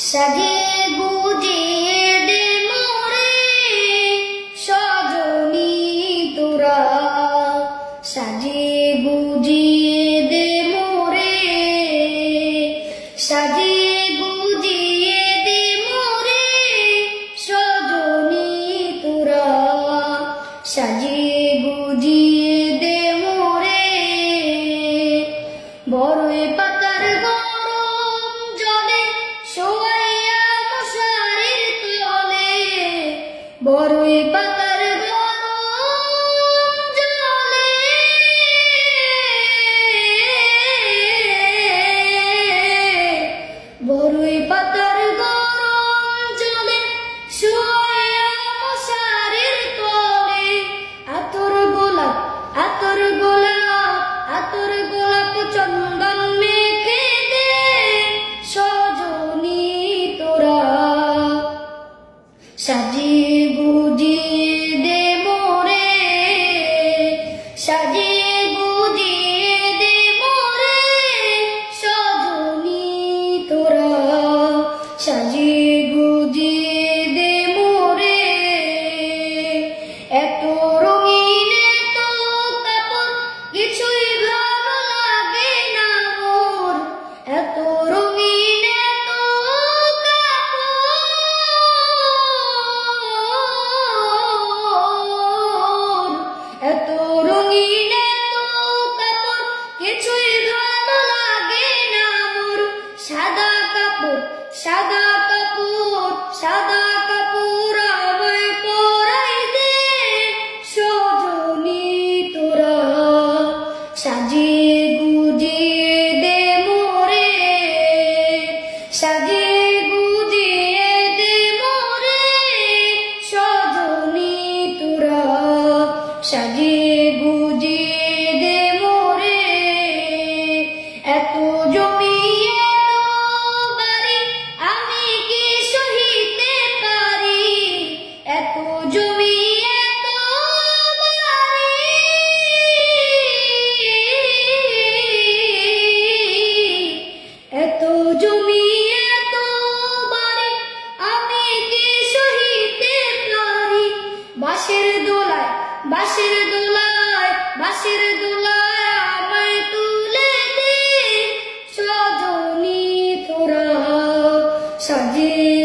সাজিয়ে গুজিয়ে দে মোরে সজনী তোরা, সাজিয়ে গুজিয়ে দে মোরে, সাজিয়ে গুজিয়ে দে মোরে সজনী তোরা, সাজিয়ে গুজিয়ে দে মোরে। বড়ই পাতার গরম জলে শোয়াইয়া মশারির তলে, বড়ই পাতার গরম জলে, বড়ই পাতার গরম জলে শোয়াইয়া মশারির তলে। আতর গোলাপ আতর গোলাপ আতর গোলাপ চন্দন মেখে দে সজনী তোরা, সাজিয়ে গুজিয়ে দে মোরে, সাজিয়ে গুজিয়ে দে মোরে সজনী তোরা, সাজিয়ে গুজিয়ে দে মোরে। এত রঙিন এত কাপড় কিছুই ভালো লাগে না মোর, এত রঙিন এত কাপড়, এত রঙিন এত কাপড় কিছুই ভালো লাগে না মোর। সাদা কাপড় সাদা কাপড় সাদা কাপড় আমায় পরাই দে সজনী তোরা, সাজিয়ে গুজিয়ে দে মোরে, সাজিয়ে গুজিয়ে দে মোরে সজনী তোরা, সাজিয়ে গুজিয়ে দে মোরে। এত জমি এত বাড়ি আমি কি সহিতে পারি, এত জমি এত বাড়ি, এত জমি এত বাড়ি আমি কি সহিতে পারি। বাঁশের দোলায় বাঁশের দোলায় বাঁশের দোলায় আমায় তুলে দে সজনী তোরা, সাজিয়ে